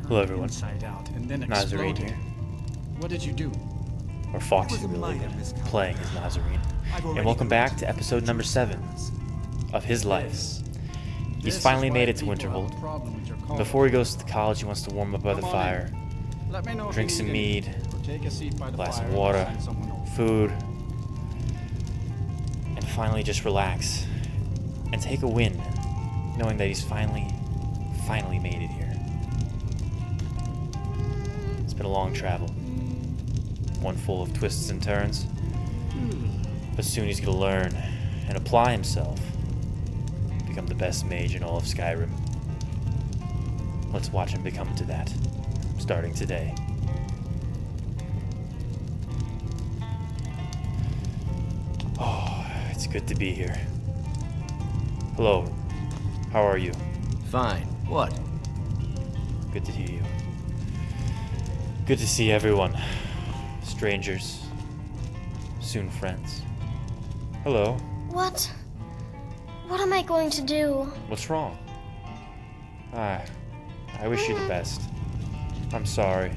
Hello everyone, Inside out and then Nazzarine exploded. here, What did you do? or Fawkesy really, playing as Nazzarine, and welcome back to episode number 7 of his life. He's finally made it to Winterhold. Before he goes to college, he wants to warm up by the fire, drink some mead, glass of water, food, and finally just relax and take a win, knowing that he's finally made it here. It's been a long travel, one full of twists and turns, but soon he's gonna learn and apply himself, become the best mage in all of Skyrim. Let's watch him become to that, starting today. Oh, it's good to be here. Hello, how are you? Fine. What? Good to hear you. Good to see everyone. Strangers, soon friends. Hello, What? What am I going to do? what's wrong? I wish you the best. I'm sorry.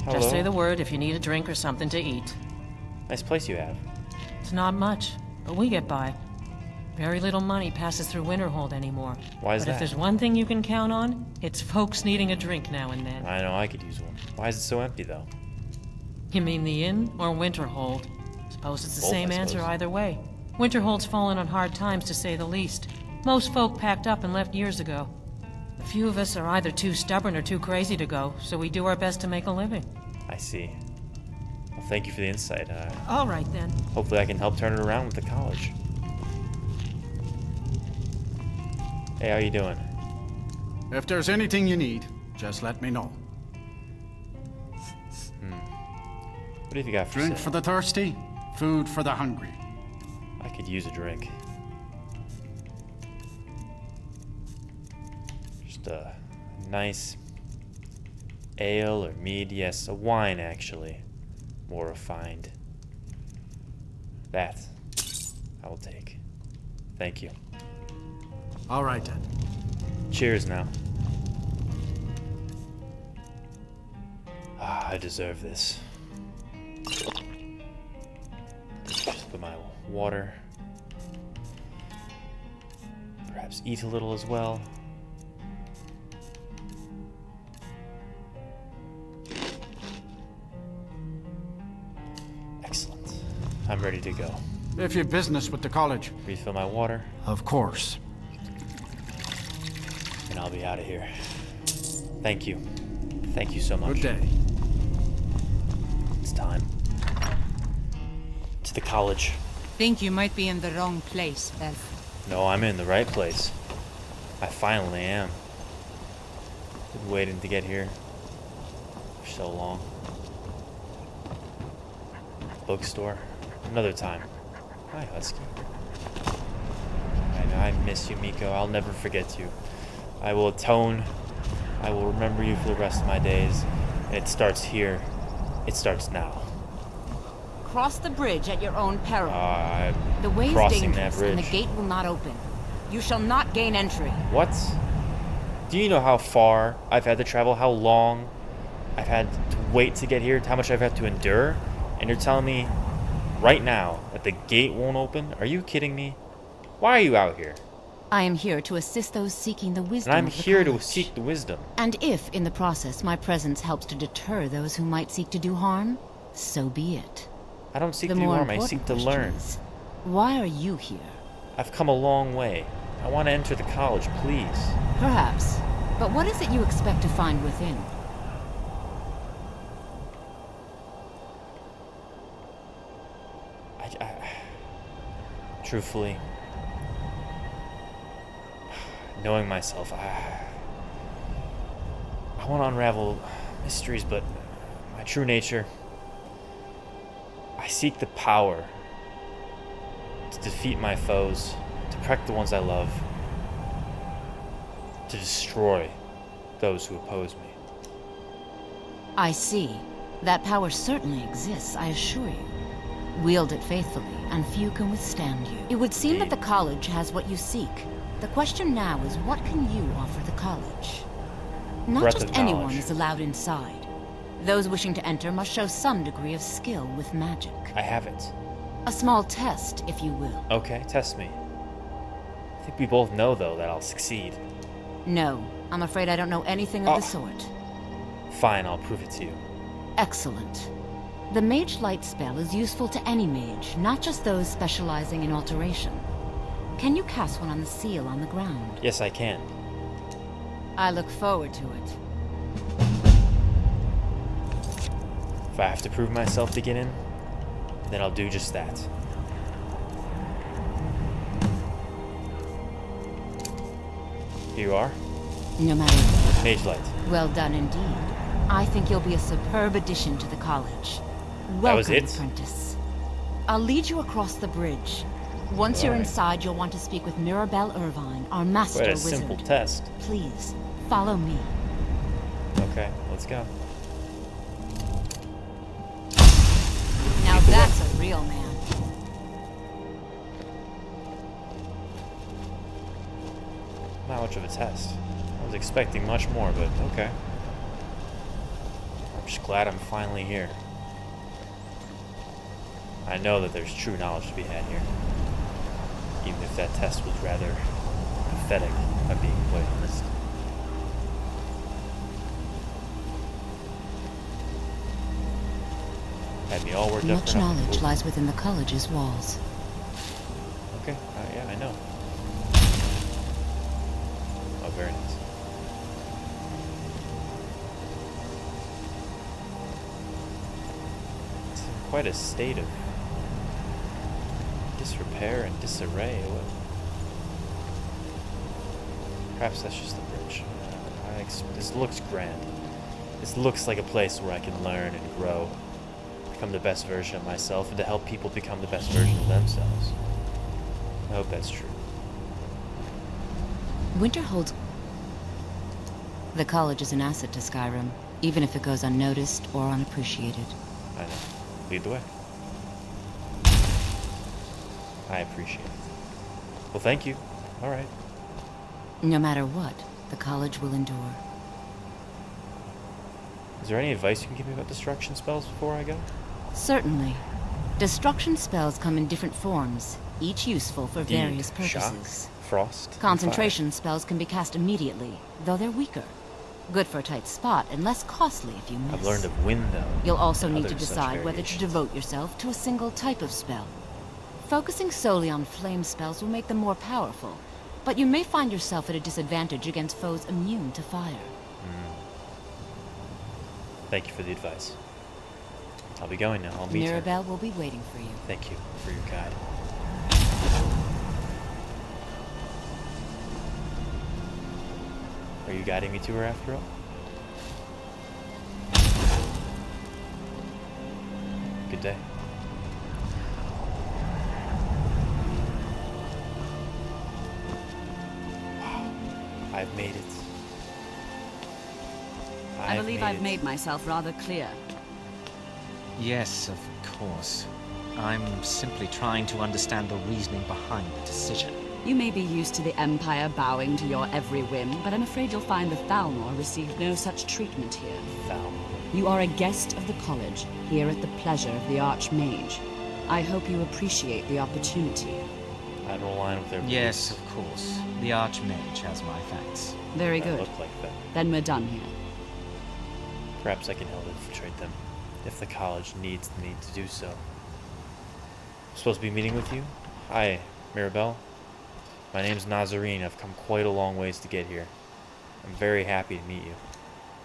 Hello. Just say the word if you need a drink or something to eat. Nice place you have. It's not much, but we get by. Very little money passes through Winterhold anymore. Why is but that? if there's one thing you can count on, it's folks needing a drink now and then. I know I could use one. Why is it so empty though? You mean the inn or Winterhold? Suppose it's the Both, same I answer suppose. either way. Winterhold's fallen on hard times, to say the least. Most folk packed up and left years ago. A few of us are either too stubborn or too crazy to go, so we do our best to make a living. I see. Well, thank you for the insight. All right then. Hopefully I can help turn it around with the college. Hey, how you doing? If there's anything you need, just let me know. What have you got for Drink sale? for the thirsty, food for the hungry. I could use a drink. Just a nice ale or mead. Yes, a wine actually. More refined. That I will take. Thank you. All right then. Cheers now. Ah, I deserve this. Just put my water. Perhaps eat a little as well. Excellent. I'm ready to go. If you've business with the college. Refill my water, Of course. and I'll be out of here. Thank you. Thank you so much. Good day. It's time. To the college. Think you might be in the wrong place, Beth. No, I'm in the right place. I finally am. Been waiting to get here for so long. Bookstore. Another time. Hi, Husky. I miss you, Miko. I'll never forget you. I will atone. I will remember you for the rest of my days. And it starts here. It starts now. Cross the bridge at your own peril. I'm The way is crossing that dangerous, and the bridge. gate will not open. You shall not gain entry. What? Do you know how far I've had to travel? How long I've had to wait to get here? How much I've had to endure? And you're telling me right now that the gate won't open? Are you kidding me? Why are you out here? I am here to assist those seeking the wisdom And I'm of the here to college. seek the wisdom. And if, in the process, my presence helps to deter those who might seek to do harm, so be it. I don't seek The to do more harm, I important seek to question learn. is, why are you here? I've come a long way. I want to enter the college, please. Perhaps. But what is it you expect to find within? Truthfully, knowing myself, I want to unravel mysteries, but my true nature, I seek the power to defeat my foes, to protect the ones I love, to destroy those who oppose me. I see. That power certainly exists, I assure you. Wield it faithfully, and few can withstand you. It would seem that the college has what you seek. The question now is, what can you offer the college? Not breadth just of anyone knowledge. is allowed inside. Those wishing to enter must show some degree of skill with magic. I have it. A small test, if you will. Okay, test me. I think we both know, though, that I'll succeed. No, I'm afraid I don't know anything of the sort. Fine, I'll prove it to you. Excellent. The Mage Light spell is useful to any mage, not just those specializing in alteration. Can you cast one on the seal on the ground? Yes, I can. I look forward to it. If I have to prove myself to get in, then I'll do just that. Here you are. No matter what. Mage Light. Well done indeed. I think you'll be a superb addition to the college. Welcome, That was it? apprentice. I'll lead you across the bridge. Once you're Alright. inside, you'll want to speak with Mirabelle Irvine, our master Quite a wizard. simple test. Please, follow me. Okay, let's go. Now that's a real man. Not much of a test. I was expecting much more, but okay. I'm just glad I'm finally here. I know that there's true knowledge to be had here. Even if that test was rather pathetic, if I'm being quite honest. Had me all worked up Much for nothing. knowledge lies within the college's walls. Okay, yeah, I know. Oh, very nice. It's in quite a state of disrepair and disarray. Perhaps that's just the bridge. This looks grand. This looks like a place where I can learn and grow, become the best version of myself, and to help people become the best version of themselves. I hope that's true. Winterhold. The college is an asset to Skyrim, even if it goes unnoticed or unappreciated. I know. Lead the way. I appreciate it. Well, thank you. All right. No matter what, the college will endure. Is there any advice you can give me about destruction spells before I go? Certainly. Destruction spells come in different forms, each useful for Indeed. various purposes. Shock, frost, and Concentration spells can be cast immediately, though they're weaker. Good for a tight spot and less costly if you miss. fire. I've learned of wind, though. You'll also and need to other such decide whether to variations. devote yourself to a single type of spell. Focusing solely on flame spells will make them more powerful, but you may find yourself at a disadvantage against foes immune to fire. Thank you for the advice. I'll be going now. I'll meet her. Mirabelle will be waiting for you. Thank you for your guide. Are you guiding me to her after all? Good day. Wow. I've made it. I believe I've made myself rather clear. Yes, of course. I'm simply trying to understand the reasoning behind the decision. You may be used to the Empire bowing to your every whim, but I'm afraid you'll find the Thalmor received no such treatment here. You are a guest of the college, here at the pleasure of the Archmage. I hope you appreciate the opportunity. I don't align with their Yes, beliefs. of course. The Archmage has my thanks. Very I good. look like that. Then we're done here. Perhaps I can help infiltrate them, if the college needs me to do so. I'm supposed to be meeting with you? Hi, Mirabelle. My name's Nazzarine. I've come quite a long ways to get here. I'm very happy to meet you.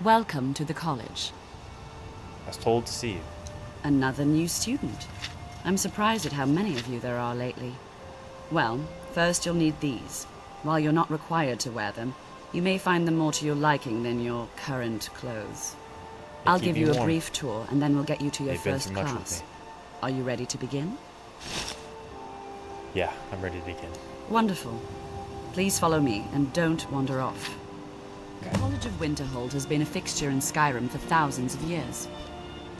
Welcome to the college. I was told to see you. Another new student. I'm surprised at how many of you there are lately. Well, first you'll need these. While you're not required to wear them, you may find them more to your liking than your current clothes. They I'll keep give me you a warm. brief tour, and then we'll get you to your They've been first through much with class. me. Are you ready to begin? Yeah, I'm ready to begin. Wonderful. Please follow me, and don't wander off. The College of Winterhold has been a fixture in Skyrim for thousands of years.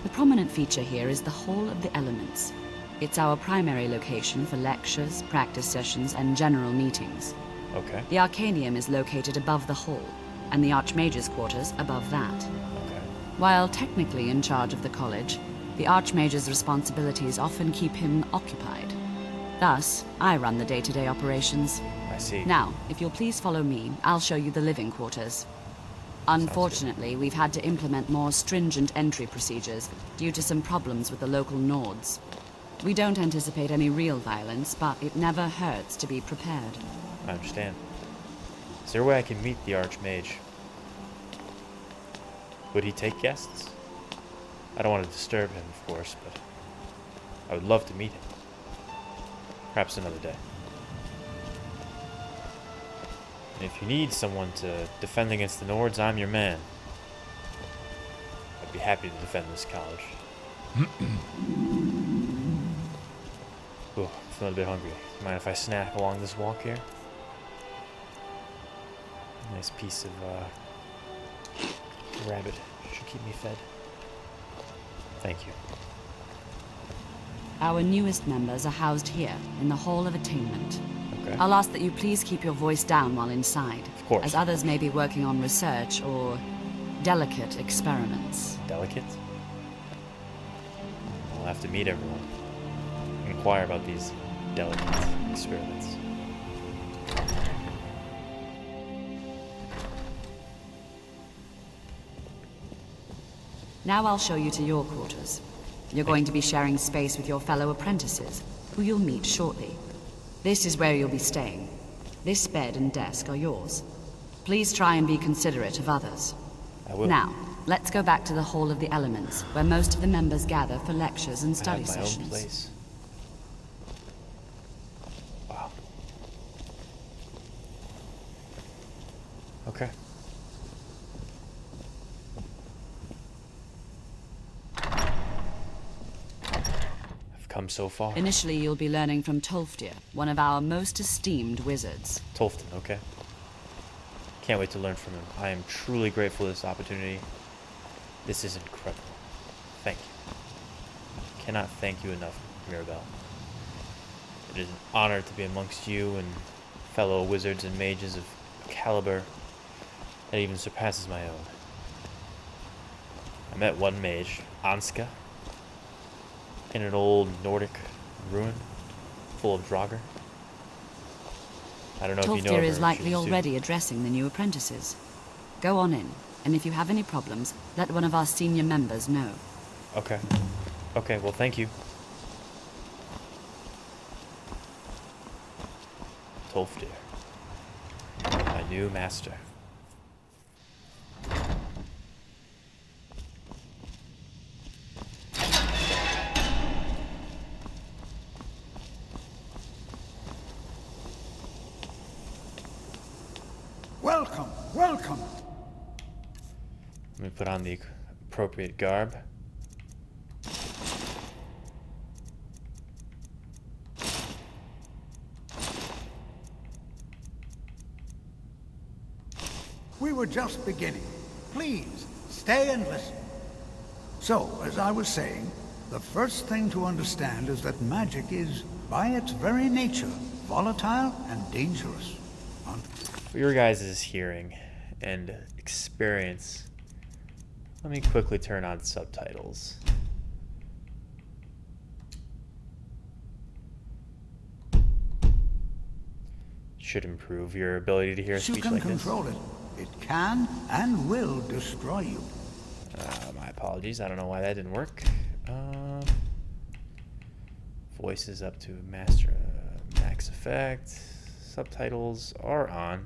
The prominent feature here is the Hall of the Elements. It's our primary location for lectures, practice sessions, and general meetings. Okay. The Arcanium is located above the hall, and the Archmage's quarters above that. Okay. While technically in charge of the college, the Archmage's responsibilities often keep him occupied. Thus, I run the day-to-day operations. I see. Now, if you'll please follow me, I'll show you the living quarters. Unfortunately, we've had to implement more stringent entry procedures due to some problems with the local Nords. We don't anticipate any real violence, but it never hurts to be prepared. I understand. Is there a way I can meet the Archmage? Would he take guests? I don't want to disturb him, of course, but I would love to meet him. Perhaps another day. And if you need someone to defend against the Nords, I'm your man. I'd be happy to defend this college. Ooh, I'm feeling a bit hungry. Mind if I snack along this walk here? Nice piece of rabbit. Should keep me fed. Thank you. Our newest members are housed here, in the Hall of Attainment. Okay. I'll ask that you please keep your voice down while inside. Of course. As others may be working on research or delicate experiments. Delicate? I'll have to meet everyone. Inquire about these delicate experiments. Now I'll show you to your quarters. You're going to be sharing space with your fellow apprentices, who you'll meet shortly. This is where you'll be staying. This bed and desk are yours. Please try and be considerate of others. I will. Now, let's go back to the Hall of the Elements, where most of the members gather for lectures and study I have my sessions. own place. Wow. Okay. I've come so far. Initially, you'll be learning from Tolfdir, one of our most esteemed wizards. Tolfton, okay. Can't wait to learn from him. I am truly grateful for this opportunity. This is incredible. Thank you. Cannot thank you enough, Mirabelle. It is an honor to be amongst you and fellow wizards and mages of a caliber that even surpasses my own. I met one mage, Anska, in an old Nordic ruin full of Draugr. I don't know if you know Tolfdir her. is likely She's a already addressing the new apprentices. Go on in, and if you have any problems, let one of our senior members know. Okay. Okay, well, thank you. Tolfdir, my new master. Welcome, welcome. Let me put on the appropriate garb. We were just beginning. Please, stay and listen. So, as I was saying, the first thing to understand is that magic is, by its very nature, volatile and dangerous. For your guys' hearing and experience, let me quickly turn on subtitles. Should improve your ability to hear a You speech can like this. control it. It can and will destroy you. My apologies, I don't know why that didn't work. Voices up to master max effect. Subtitles are on.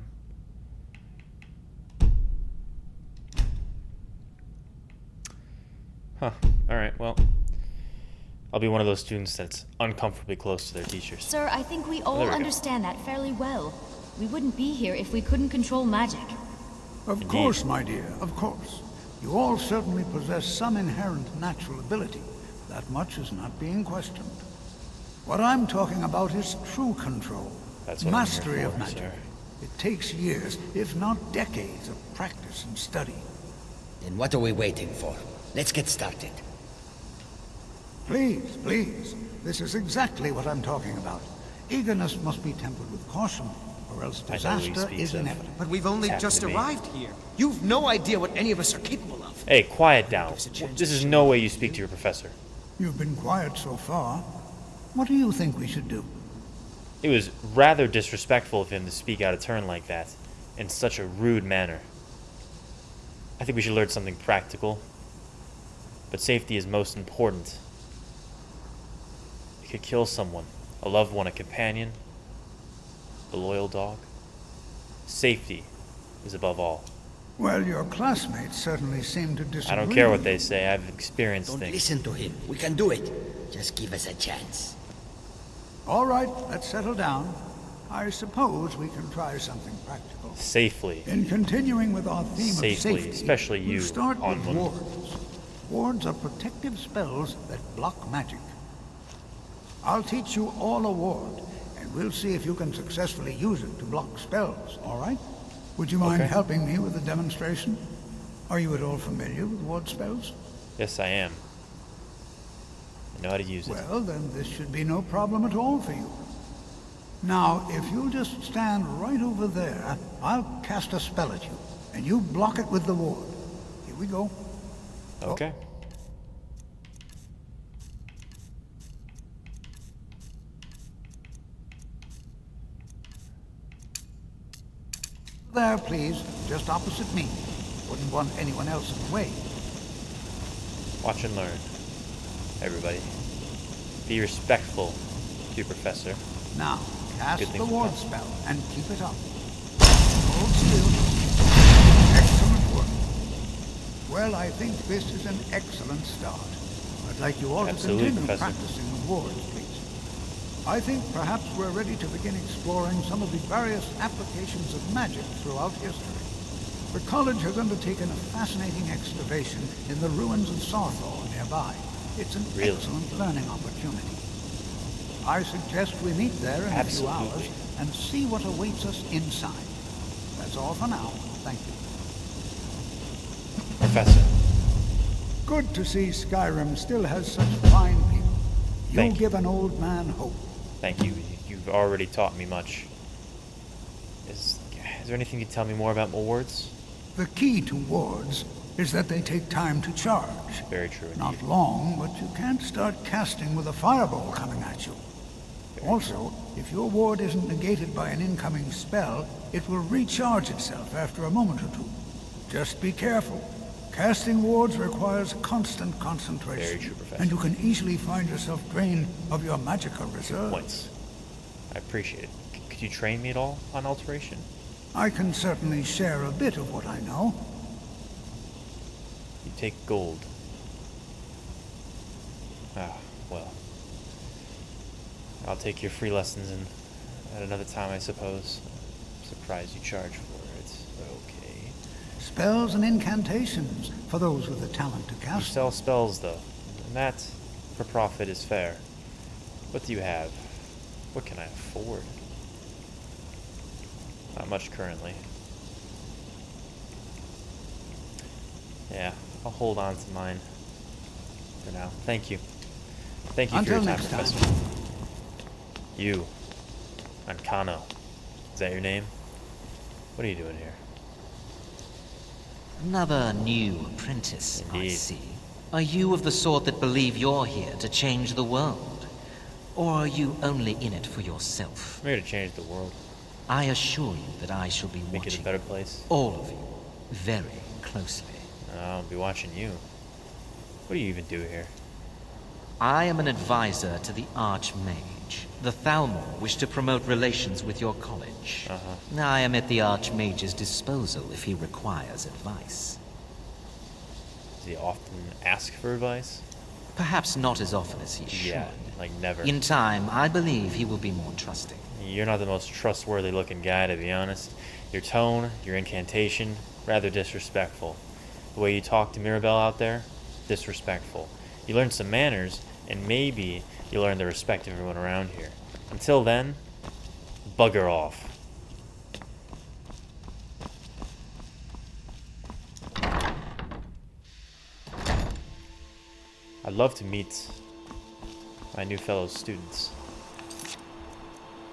Huh. Alright, well, I'll be one of those students that's uncomfortably close to their teachers. Sir, I think we all There we go. understand that fairly well. We wouldn't be here if we couldn't control magic. Of course, my dear, of course. You all certainly possess some inherent natural ability. That much is not being questioned. What I'm talking about is true control. That's what Mastery I'm here of for, magic. sir. It takes years, if not decades, of practice and study. Then what are we waiting for? Let's get started. Please, please. This is exactly what I'm talking about. Eagerness must be tempered with caution. or else I know who he disaster speaks is of. inevitable. But we've only It's just happened to me. arrived here. You've no idea what any of us are capable of. Hey, quiet down. This is no way you speak to your professor. You've been quiet so far. What do you think we should do? It was rather disrespectful of him to speak out of turn like that, in such a rude manner. I think we should learn something practical, but safety is most important. You could kill someone, a loved one, a companion, a loyal dog. Safety is above all. Well, your classmates certainly seem to disagree. I don't care what they say, I've experienced Don't things. listen to him. We can do it. Just give us a chance. All right, let's settle down. I suppose we can try something practical. Safely. In continuing with our theme Safely, of safety, especially you, we'll start with Onmund. wards. Wards are protective spells that block magic. I'll teach you all a ward, and we'll see if you can successfully use it to block spells, all right? Would you mind Okay. helping me with the demonstration? Are you at all familiar with ward spells? Yes, I am. I know how to use it. Well, then this should be no problem at all for you. Now, if you'll just stand right over there, I'll cast a spell at you, and you block it with the ward. Here we go. Okay. There, please, just opposite me. Wouldn't want anyone else in the way. Watch and learn. Everybody. Be respectful to your professor. Now, Good cast things the will ward come. spell and keep it up. Hold still. Excellent work. Well, I think this is an excellent start. I'd like you all Absolutely, to continue Professor. practicing with wards, please. I think perhaps we're ready to begin exploring some of the various applications of magic throughout history. The college has undertaken a fascinating excavation in the ruins of Saarthal nearby. It's an Really? excellent learning opportunity. I suggest we meet there in a few Absolutely. hours and see what awaits us inside. That's all for now. Thank you. Professor. Good to see Skyrim still has such fine people. You'll Thank you. give an old man hope. Thank you. You've already taught me much. Is there anything you can tell me more about wards? The key to wards is that they take time to charge. Very true indeed. Not long, but you can't start casting with a fireball coming at you. Also, if your ward isn't negated by an incoming spell, it will recharge itself after a moment or two. Just be careful. Casting wards requires constant concentration. Very true, Professor. And you can easily find yourself drained of your magical reserve. Points. I appreciate it. Could you train me at all on alteration? I can certainly share a bit of what I know. You take gold. Ah, well. I'll take your free lessons at another time, I suppose. I'm surprised you charge for it. Okay. Spells and incantations for those with the talent to You cast. sell spells, though, and that, for profit, is fair. What do you have? What can I afford? Not much currently. Yeah, I'll hold on to mine for now. Thank you. Thank you Until for your time, next time. Professor. You, Ancano. Is that your name? What are you doing here? Another new apprentice, I Indeed. see. Are you of the sort that believe you're here to change the world? Or are you only in it for yourself? I'm here to change the world. I assure you that I shall be Make it a watching better place. all of you very closely. I'll be watching you. What do you even do here? I am an advisor to the Archmage. The Thalmor wish to promote relations with your college. I am at the Archmage's disposal if he requires advice. Does he often ask for advice? Perhaps not as often as he should. Yeah, like never. In time, I believe he will be more trusting. You're not the most trustworthy looking guy, to be honest. Your tone, your incantation, rather disrespectful. The way you talk to Mirabelle out there, disrespectful. You learn some manners, and maybe you learn the respect of everyone around here. Until then, bugger off. I'd love to meet my new fellow students.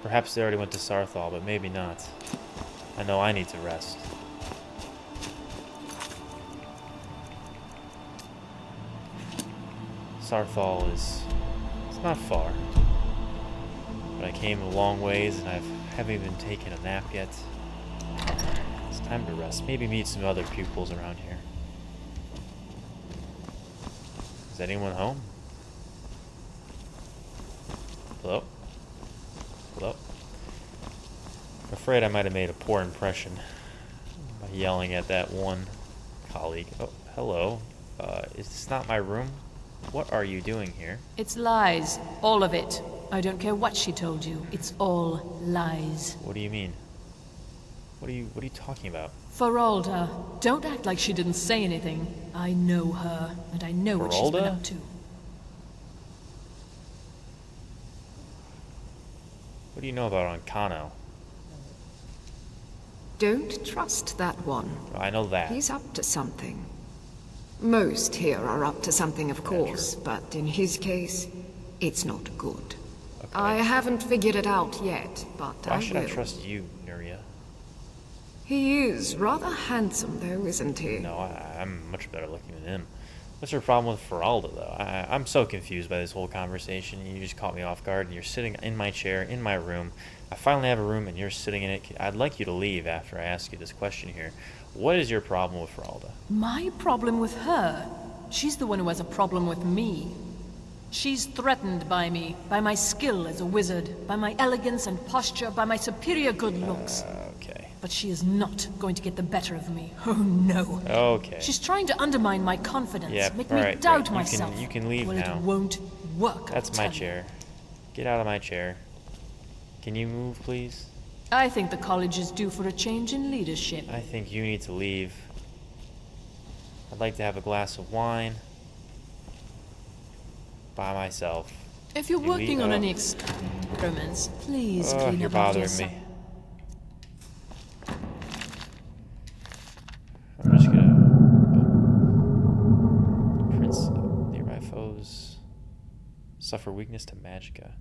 Perhaps they already went to Saarthal, but maybe not. I know I need to rest. Saarthal is... it's not far. But I came a long ways and I haven't even taken a nap yet. It's time to rest. Maybe meet some other pupils around here. Is anyone home? Hello? Hello? I'm afraid I might have made a poor impression by yelling at that one colleague. Oh, hello. Is this not my room? What are you doing here? It's lies. All of it. I don't care what she told you. It's all lies. What do you mean? What are you talking about? Faralda, don't act like she didn't say anything. I know her, and I know what she's been up to. What do you know about Ancano? Don't trust that one. Oh, I know that. He's up to something. Most here are up to something, of course, but in his case, it's not good. Okay. I haven't figured it out yet, but Why should I trust you, Nuria? He is rather handsome, though, isn't he? No, I'm much better looking than him. What's your problem with Faralda, though? I'm so confused by this whole conversation. You just caught me off guard, and you're sitting in my chair, in my room. I finally have a room, and you're sitting in it. I'd like you to leave after I ask you this question here. What is your problem with Faralda? My problem with her? She's the one who has a problem with me. She's threatened by me, by my skill as a wizard, by my elegance and posture, by my superior good looks. Okay. But she is not going to get the better of me. Oh no. Okay. She's trying to undermine my confidence, Yep. make All me right, doubt great. myself. You can leave well, now. It won't work. That's my chair. Get out of my chair. Can you move, please? I think the college is due for a change in leadership. I think you need to leave. I'd like to have a glass of wine by myself. If you're working on any experiments, please clean you're up after bothering yourself. me. I'm just gonna... Prince nearby foes suffer weakness to magicka.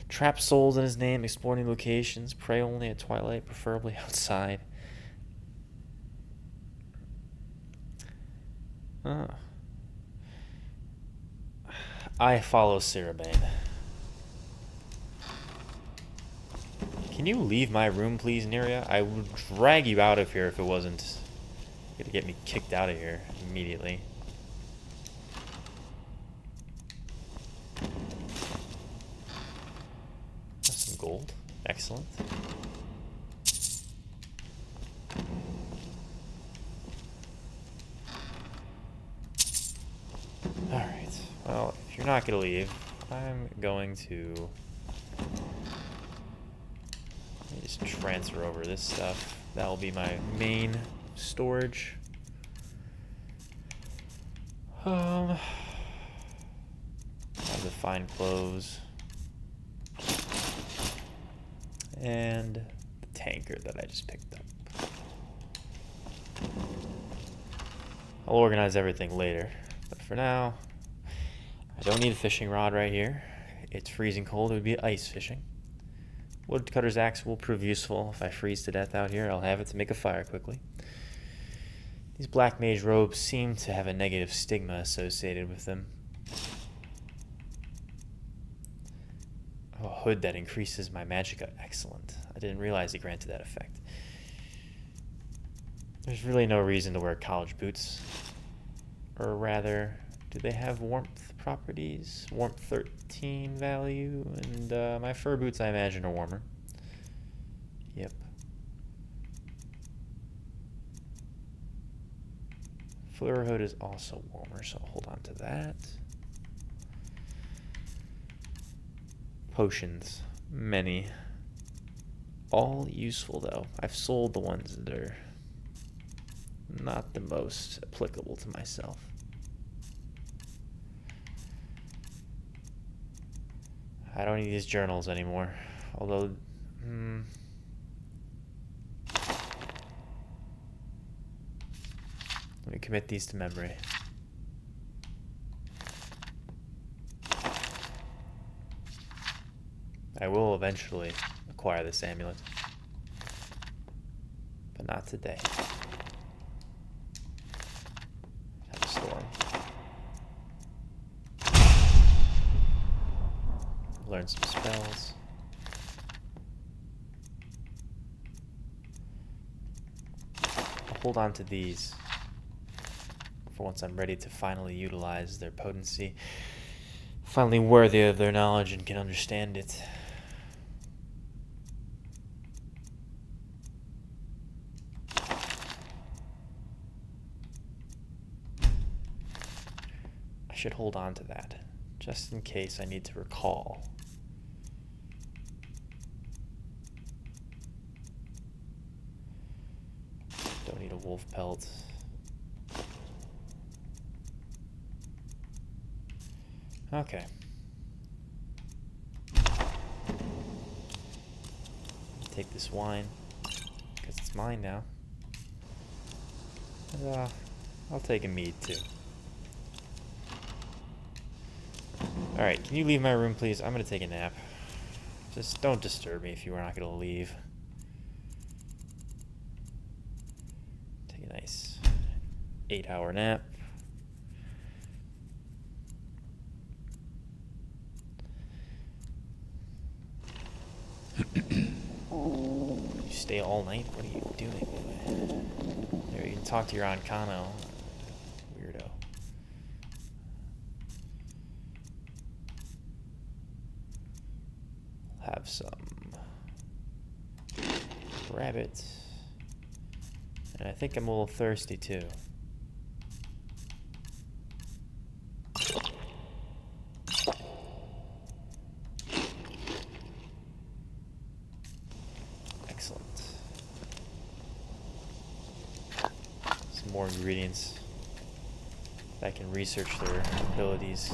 Trap souls in his name, exploring locations, pray only at twilight, preferably outside. I follow Sirabane. Can you leave my room, please, Neria? I would drag you out of here if it wasn't gonna get me kicked out of here immediately. Some gold. Excellent. Alright. Well, if you're not gonna leave, I'm going to... Let me just transfer over this stuff. That'll be my main storage. Have the fine clothes. And the tanker that I just picked up. I'll organize everything later. But for now, I don't need a fishing rod right here. It's freezing cold. It would be ice fishing. Woodcutter's axe will prove useful. If I freeze to death out here, I'll have it to make a fire quickly. These black mage robes seem to have a negative stigma associated with them. Oh, a hood that increases my magicka. Excellent. I didn't realize it granted that effect. There's really no reason to wear college boots. Or rather, do they have warmth properties? Warmth 13 value, and my fur boots, I imagine, are warmer. Yep. Fur hood is also warmer, so I'll hold on to that. Potions. Many. All useful, though. I've sold the ones that are not the most applicable to myself. I don't need these journals anymore. Although, let me commit these to memory. I will eventually acquire this amulet. But not today. Have a storm. Learn some spells. I'll hold on to these for once I'm ready to finally utilize their potency. Finally worthy of their knowledge and can understand it. I should hold on to that, just in case I need to recall. Don't need a wolf pelt. Okay. Take this wine, because it's mine now. And, I'll take a mead too. Alright, can you leave my room, please? I'm gonna take a nap. Just don't disturb me if you are not gonna leave. Take a nice 8-hour nap. You stay all night? What are you doing? There, you can talk to your Aunt Kano. Weirdo. Have some rabbit. And I think I'm a little thirsty too. Excellent. Some more ingredients that can research their abilities.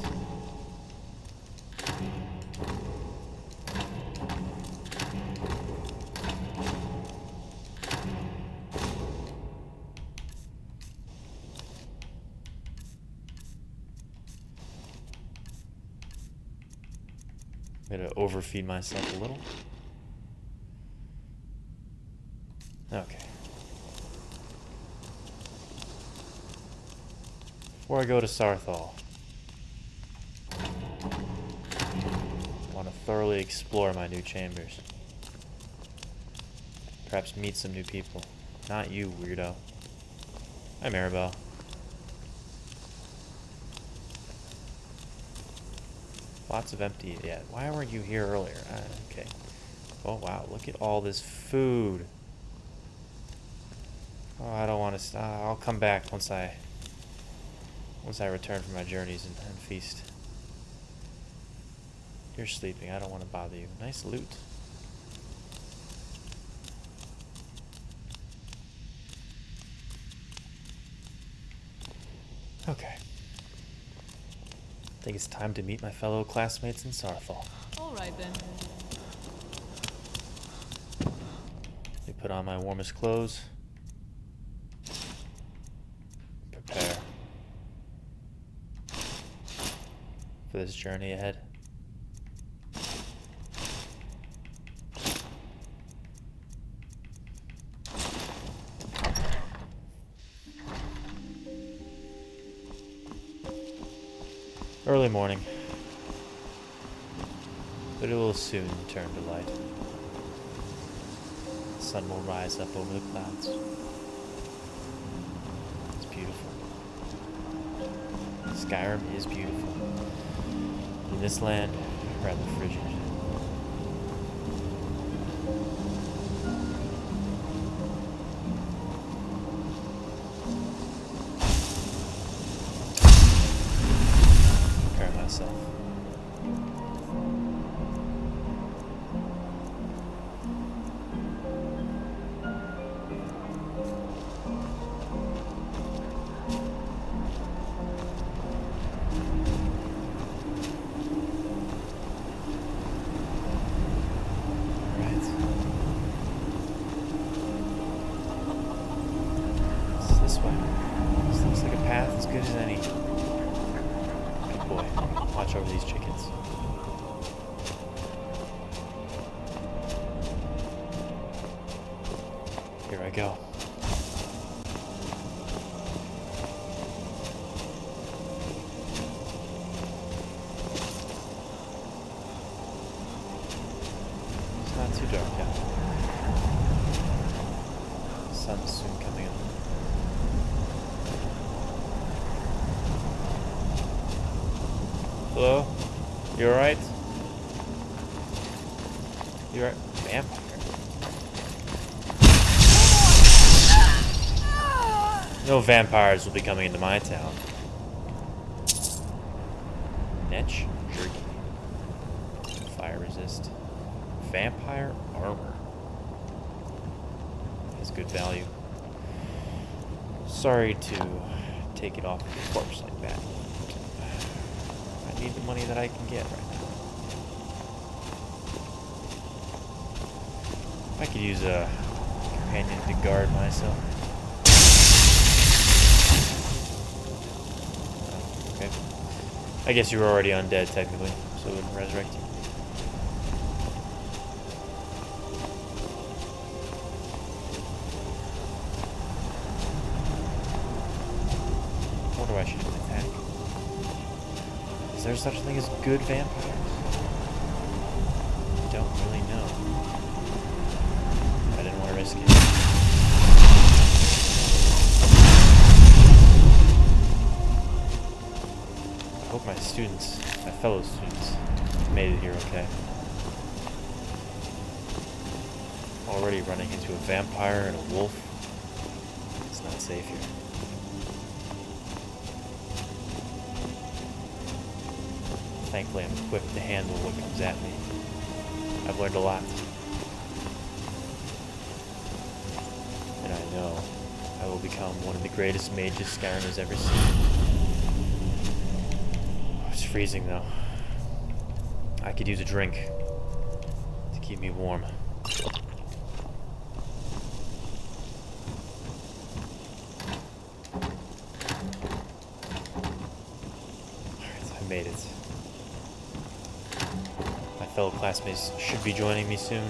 I'm gonna overfeed myself a little. Okay. Before I go to Saarthal, I want to thoroughly explore my new chambers. Perhaps meet some new people. Not you, weirdo. Hi, Maribel. Lots of empty. Yeah, why weren't you here earlier? Okay. Oh wow, look at all this food. Oh, I don't want to. I'll come back once I return from my journeys and feast. You're sleeping. I don't want to bother you. Nice loot. Okay. I think it's time to meet my fellow classmates in Saarthal. All right then. Let me put on my warmest clothes. Prepare for this journey ahead. Early morning, but it will soon turn to light. The sun will rise up over the clouds. It's beautiful. Skyrim is beautiful. In this land, rather frigid. Myself. This way. This looks like a path as good as any. Good boy. Watch over these chickens. go. It's not too dark yet. The sun's soon coming up. Hello? You alright? You alright? Vampire? No vampires will be coming into my town. Niche? Jerky. Fire resist. Vampire armor. Has good value. Sorry to take it off the corpse like that. I need the money that I can get right now. I could use a companion to guard myself. Okay. I guess you were already undead technically, so it wouldn't resurrect you. I wonder why she didn't attack. Is there such a thing as good vampires? I don't really know. I didn't want to risk it. I hope my students, my fellow students, made it here okay. Already running into a vampire and a wolf. It's not safe here. Thankfully, I'm equipped to handle what comes at me. I've learned a lot. And I know I will become one of the greatest mages Skyrim has ever seen. Oh, it's freezing though. I could use a drink to keep me warm. Alright, I made it. My fellow classmates should be joining me soon.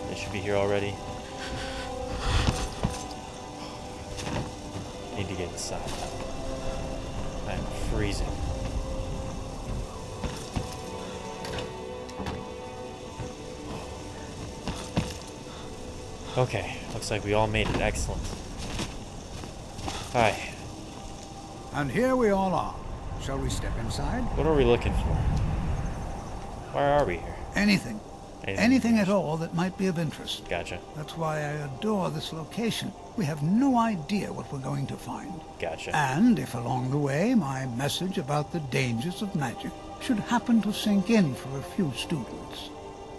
They should be here already. I need to get inside. I'm freezing. Okay, looks like we all made it. Excellent. Hi. And here we all are. Shall we step inside? What are we looking for? Why are we here? Anything. Anything at all that might be of interest. Gotcha. That's why I adore this location. We have no idea what we're going to find. Gotcha. And if along the way my message about the dangers of magic should happen to sink in for a few students,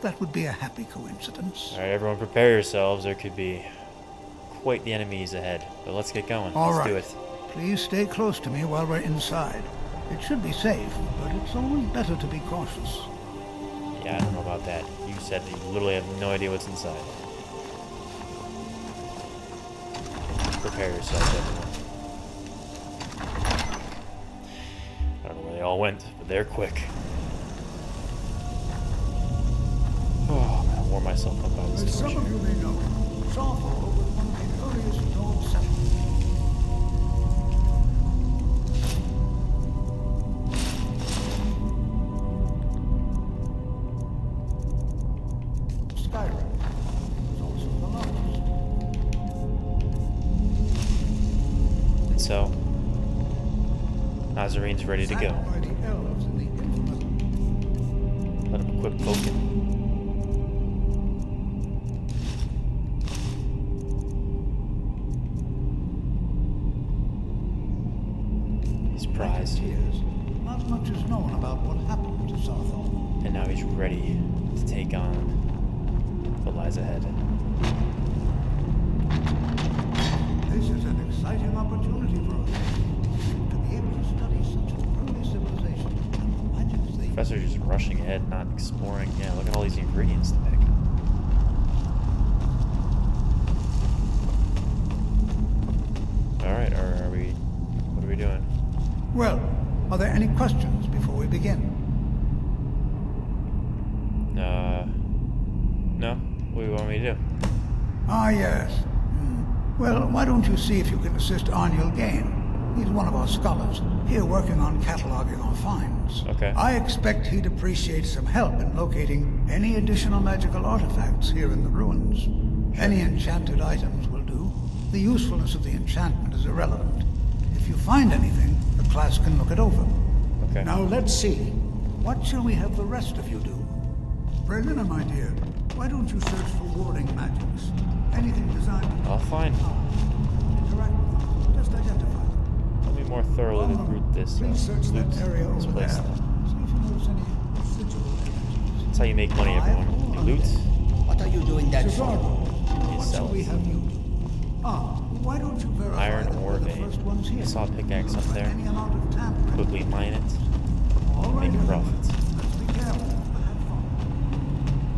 that would be a happy coincidence. Alright, everyone prepare yourselves. There could be quite the enemies ahead. But let's get going. Let's do it. Please stay close to me while we're inside. It should be safe, but it's always better to be cautious. Yeah, I don't know about that. You said that you literally have no idea what's inside. Prepare yourselves, everyone. I don't know where they all went, but they're quick. Oh, I'm gonna warm myself up by this As torch. some of you may know, Saarthal was one of the earliest known settlements. Skyrim was also the largest. And so, Nazzarine's ready to go. By the elves in the infamous Let him equip Vulcan. He's prized. years, not much is known about what happened to Saarthal. And now he's ready to take on what lies ahead. This is an exciting opportunity for us to be able to study such an early civilization and the magic they... Professor's just rushing ahead, not exploring. Yeah, look at all these ingredients to pick. Alright, are we... what are we doing? Well, are there any questions before we begin? No. What do you want me to do? Ah, yes. Well, why don't you see if you can assist Arniel Gain? He's one of our scholars, here working on cataloging our finds. Okay. I expect he'd appreciate some help in locating any additional magical artifacts here in the ruins. Any enchanted items will do. The usefulness of the enchantment is irrelevant. If you find anything, the class can look it over. Okay. Now let's see. What shall we have the rest of you do? Brelina, my dear, why don't you search for warding magics? Anything designed to... I'll find. Interact with them. Just identify them. Let me more thoroughly root this. Please search that area over there. Place See if you notice any residual evidence. That's how you make money, everyone. You loot, What are you doing that for? you What sell shall we it. have you do? Why don't you verify Iron that ore we're the vein. first ones here? I saw a pickaxe up there. Any amount of tampering. Quickly mine it. All right, Make a everyone. profit. Let's be careful, but have fun.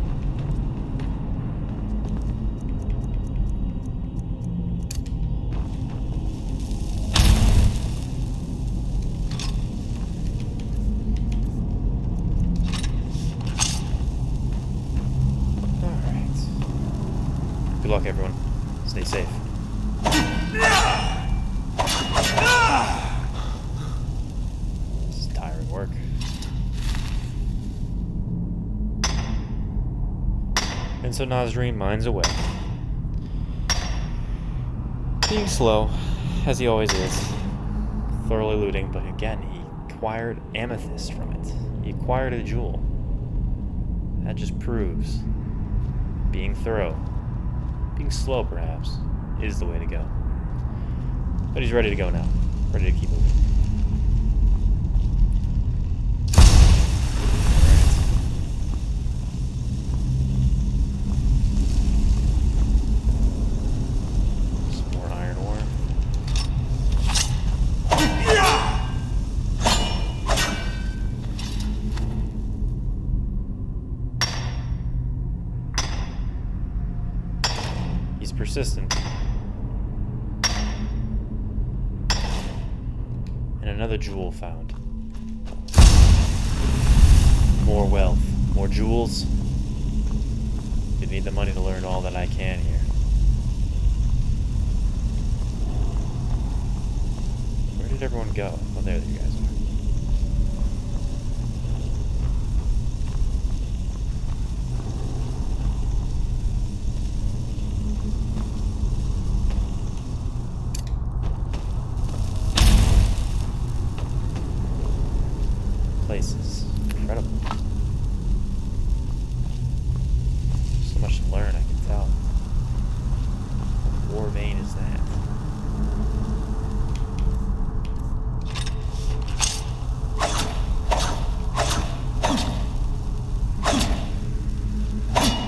Alright. Good luck, everyone. Stay safe. This is tiring work. And so Nazzarine mines away. Being slow, as he always is. Thoroughly looting, but again, he acquired amethyst from it. He acquired a jewel. That just proves being thorough, being slow perhaps, is the way to go. But he's ready to go now. Ready to keep moving. Some more iron ore. He's persistent. And another jewel found. More wealth. More jewels. You need the money to learn all that I can here. Where did everyone go? Oh, there you guys are. Places. Incredible. So much to learn, I can tell. What war vein is that?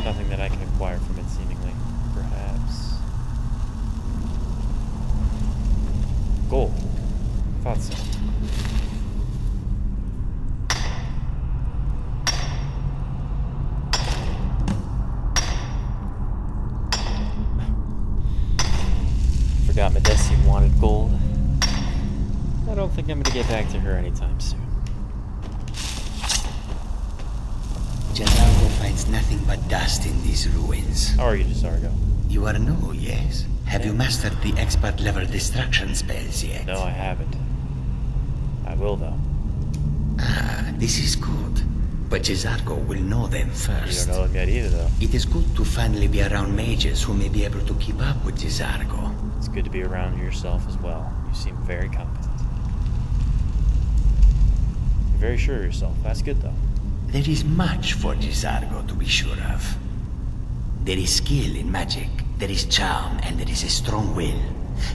Nothing that I can acquire from it, seemingly. Perhaps. Gold. Thought so. Forgot Bethesda wanted gold. I don't think I'm gonna get back to her anytime soon. Jazargo finds nothing but dust in these ruins. How are you, Jazargo? You are new, yes? Have you mastered the expert level destruction spells yet? No, I haven't. I will, though. Ah, this is good. But Jazargo will know them first. You don't know them yet either, though. It is good to finally be around mages who may be able to keep up with Jazargo. It's good to be around yourself as well. You seem very competent. You're very sure of yourself. That's good, though. There is much for Jazargo to be sure of. There is skill in magic, there is charm, and there is a strong will.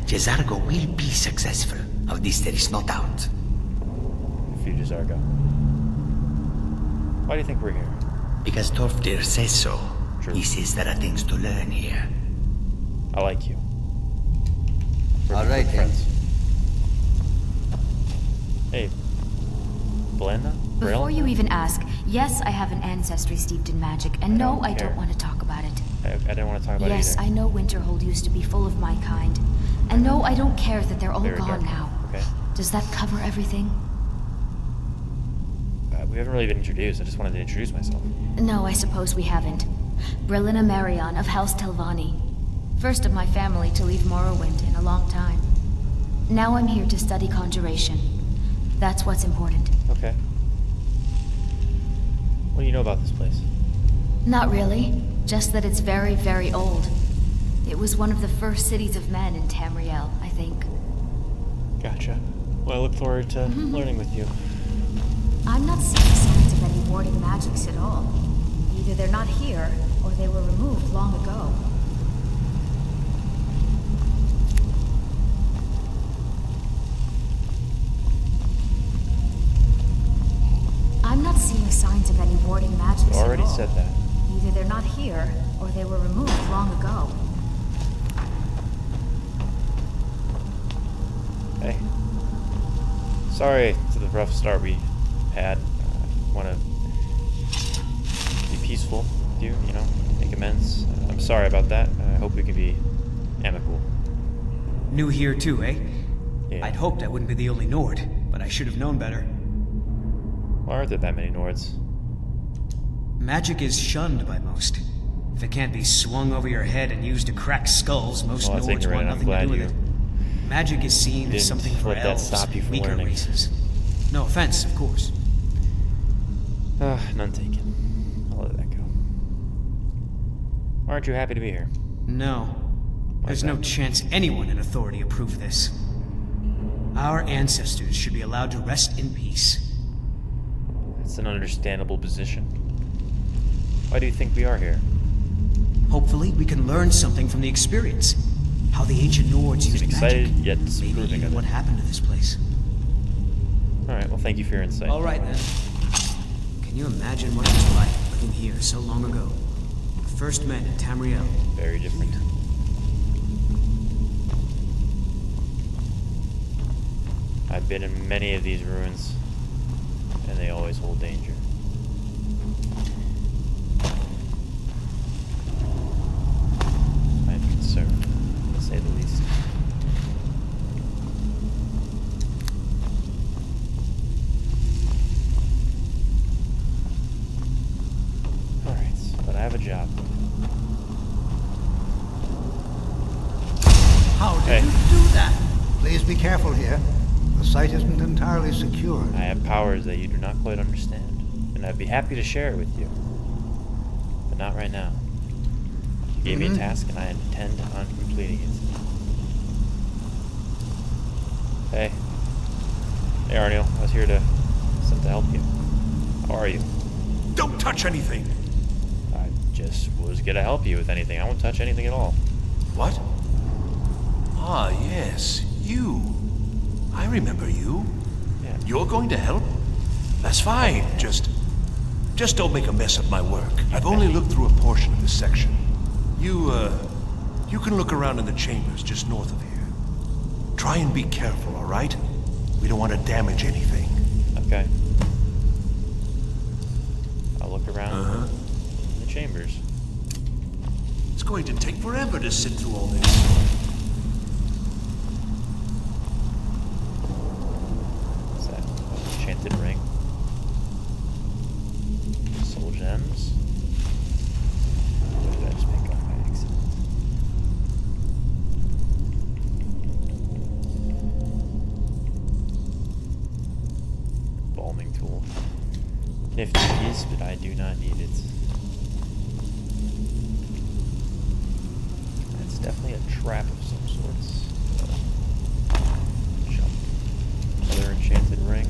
Jazargo will be successful. Of this there is no doubt. For you, Jazargo. Why do you think we're here? Because Torfdir says so. True. He says there are things to learn here. I like you. We're All right, good then. friends. Hey, Blenda? Before you even ask, yes, I have an ancestry steeped in magic, and no, I don't want to talk about it. I didn't want to talk about it Yes, either. I know Winterhold used to be full of my kind. And no, I don't care that they're all Very gone dark. now. Okay. Does that cover everything? We haven't really been introduced. I just wanted to introduce myself. No, I suppose we haven't. Brelina Marion of House Telvanni. First of my family to leave Morrowind in a long time. Now I'm here to study conjuration. That's what's important. Okay. What do you know about this place? Not really. Just that it's very, very old. It was one of the first cities of men in Tamriel, I think. Gotcha. Well, I look forward to learning with you. I'm not seeing signs of any warding magics at all. Either they're not here, or they were removed long ago. I'm not seeing signs of any warding magics at all. You already said that. Either they're not here, or they were removed long ago. Hey. Sorry to the rough start we had. I want to be peaceful with you, you know, make amends. I'm sorry about that. I hope we can be amicable. New here too, eh? Yeah. I'd hoped I wouldn't be the only Nord, but I should have known better. Why aren't there that many Nords? Magic is shunned by most. If it can't be swung over your head and used to crack skulls, most Well, that's Nords ignorant, want and I'm nothing to do glad with it. Magic is seen as something for let that elves, stop you from weaker learning. races. No offense, of course. None taken. I'll let that go. Aren't you happy to be here? No. There's no chance anyone in authority approve this. Our ancestors should be allowed to rest in peace. It's an understandable position. Why do you think we are here? Hopefully, we can learn something from the experience. How the ancient Nords used excited, magic. yet disapproving of it. What happened to this place. Alright, well thank you for your insight. Alright then. Can you imagine what it was like living here so long ago? The first men in Tamriel. Very different. I've been in many of these ruins, and they always hold danger. I'm concerned, to say the least. Alright, but I have a job. How did you do that? Please be careful here. The site isn't entirely secure. I have powers that you do not quite understand, and I'd be happy to share it with you. But not right now. You gave me a task, and I intend on completing it. Hey. Hey, Arniel. I was here to help you. How are you? Don't touch anything! I just was gonna help you with anything. I won't touch anything at all. What? Ah, yes. You. I remember you. Yeah. You're going to help? That's fine. Just don't make a mess of my work. I've only looked through a portion of this section. You can look around in the chambers just north of here. Try and be careful, all right? We don't want to damage anything. Okay. I'll look around in the chambers. It's going to take forever to sit through all this. Enchanted ring. Soul gems. What did I just pick up by accident? Balming tool. Nifty piece, but I do not need it. It's definitely a trap of some sorts. Jump. Another enchanted ring.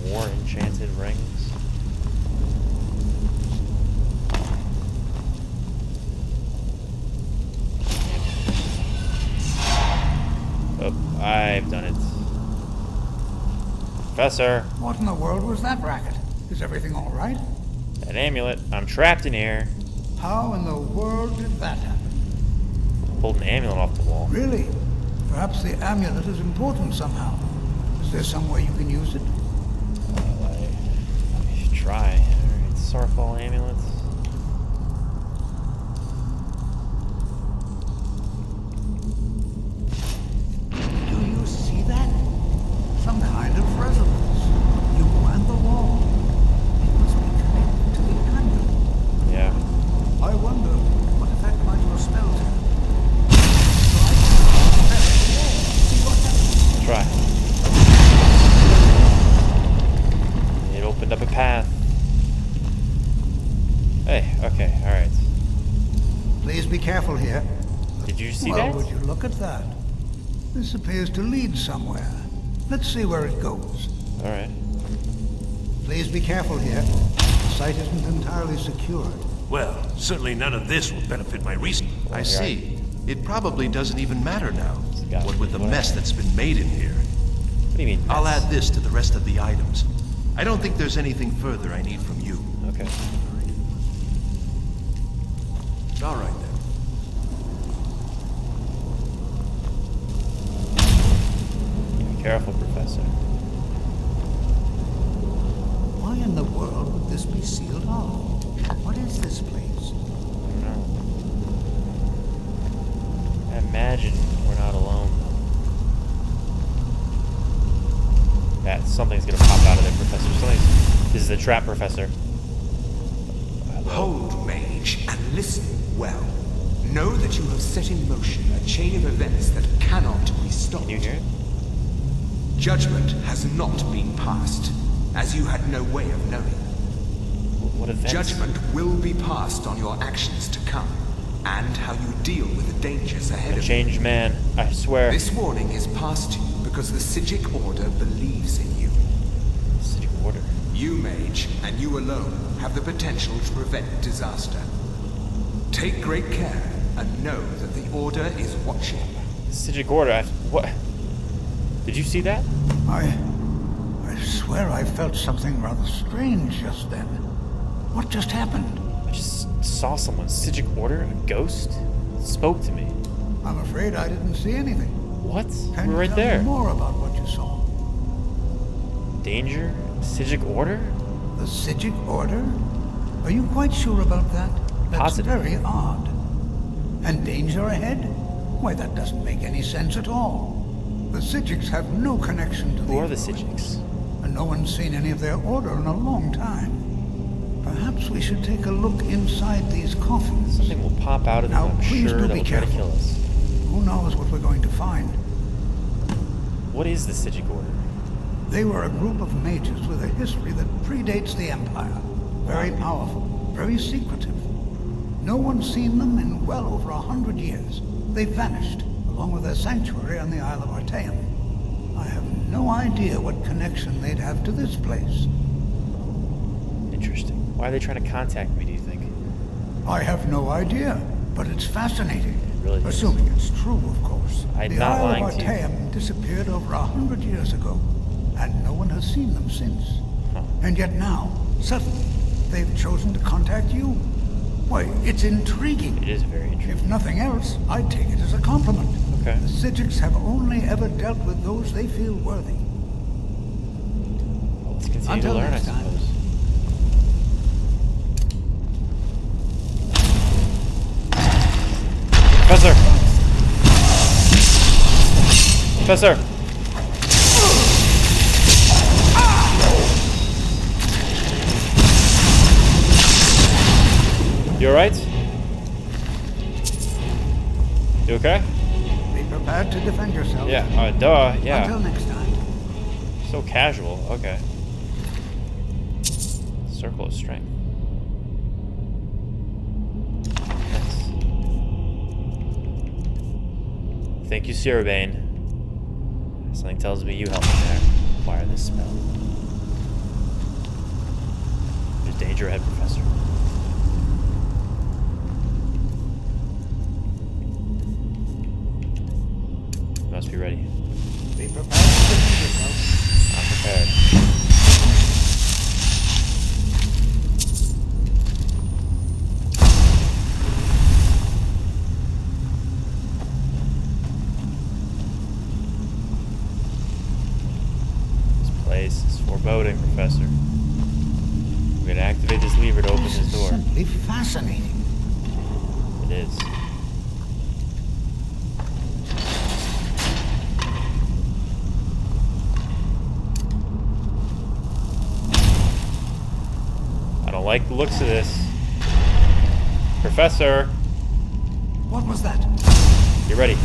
More enchanted rings. Oh, I've done it. Professor! What in the world was that racket? Is everything all right? That amulet. I'm trapped in here. How in the world did that happen? Pulled an amulet off the wall. Really? Perhaps the amulet is important somehow. Is there some way you can use it? I should try. Alright, Saarthal amulet. Do you see that? Some kind of resonance. You and the wall. It must be connected to careful here. Did you see well, that? Would you look at that? This appears to lead somewhere. Let's see where it goes. All right. Please be careful here. The site isn't entirely secured. Well, certainly none of this will benefit my reason. Well, I see. It probably doesn't even matter now. What with the mess that's been made in here. What do you mean? Mess? I'll add this to the rest of the items. I don't think there's anything further I need from you. Okay. All right then. Be careful, Professor. Why in the world would this be sealed off? What is this place? I don't know. I imagine we're not alone, though. That something's gonna pop out of there, Professor. This is a trap, Professor. Hold, mage, and listen well. Know that you have set in motion a chain of events that cannot be stopped. Can you hear it? Judgment has not been passed, as you had no way of knowing. What events? Judgment will be passed on your actions to come, and how you deal with the dangers ahead of you. A changed man, I swear. This warning is passed to you because the Psijic Order believes in you. Psijic Order? You, mage, and you alone, have the potential to prevent disaster. Take great care, and know that the Order is watching. Psijic Order? What? Did you see that? I swear I felt something rather strange just then. What just happened? I just saw someone. Psijic Order? A ghost? It spoke to me. I'm afraid I didn't see anything. What? Can We're you right tell there. me more about what you saw? Danger? Psijic Order? The Psijic Order? Are you quite sure about that? That's Positive. very odd. And danger ahead? Why, that doesn't make any sense at all. The Psijics have no connection to Who are the Psijics? And no one's seen any of their order in a long time. Perhaps we should take a look inside these coffins. Something will pop out of them, Now, I'm please sure, do that be will try to careful. kill us. Who knows what we're going to find? What is the Psijic Order? They were a group of mages with a history that predates the Empire. Very powerful, very secretive. No one's seen them in well over 100 years. They vanished, along with their sanctuary on the Isle of Artaeum. I have no idea what connection they'd have to this place. Interesting. Why are they trying to contact me, do you think? I have no idea, but it's fascinating. It really is. Assuming it's true, of course. I'm The not Isle lying of to you. Artaeum disappeared over 100 years ago, and no one has seen them since. Huh. And yet now, suddenly, they've chosen to contact you. Why, it's intriguing. It is very intriguing. If nothing else, I'd take it as a compliment. Okay. The Psijics have only ever dealt with those they feel worthy. Well, let's continue Until to learn, I next time. suppose. Professor! Professor! You alright? You okay? Be prepared to defend yourself. Yeah, duh, yeah. Until next time. So casual, okay. Circle of strength. Nice. Thank you, Sirabane. Something tells me you helped me there. Acquire this spell. There's danger ahead, Professor. You must be ready. Be prepared to defend yourself. I'm prepared. This place is foreboding, Professor. We're gonna activate this lever to open This this is door. simply fascinating. It is. I don't like the looks of this. Professor, What was that? you ready?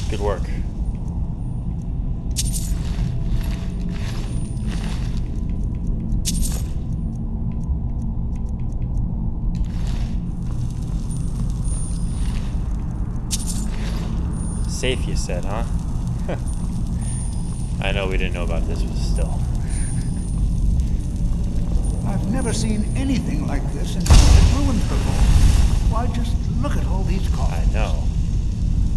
Good work. Safe, you said, huh? I know we didn't know about this, but still. I've never seen anything like this in haunted ruins before. Why, just look at all these coffins. I know.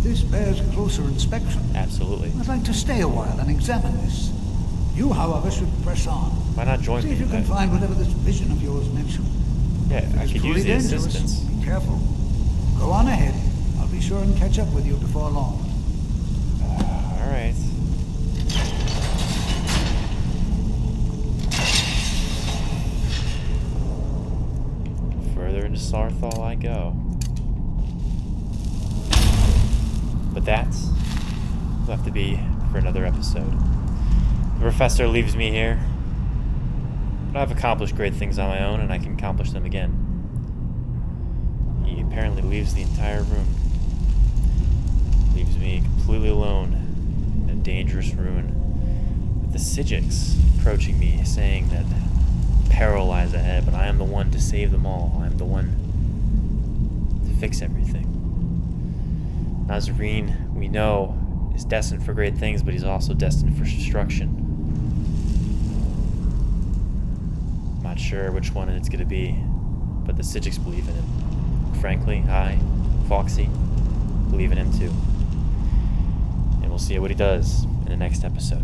This bears closer inspection. Absolutely. I'd like to stay a while and examine this. You, however, should press on. Why not join me? See if you can find whatever this vision of yours mentioned. Yeah, I could use the assistance. Be careful. Go on ahead. I'll be sure and catch up with you before long. All right. Further into Saarthal I go. But that will have to be for another episode. The professor leaves me here. But I've accomplished great things on my own, and I can accomplish them again. He apparently leaves the entire room. Leaves me completely alone in a dangerous ruin, with the Psijics approaching me, saying that peril lies ahead, but I am the one to save them all. I am the one to fix everything. Nazzarine, we know, is destined for great things, but he's also destined for destruction. I'm not sure which one it's going to be, but the Psijics believe in him. Frankly, I, Fawkesy, believe in him too. And we'll see what he does in the next episode.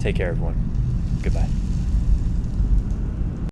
Take care, everyone. Goodbye.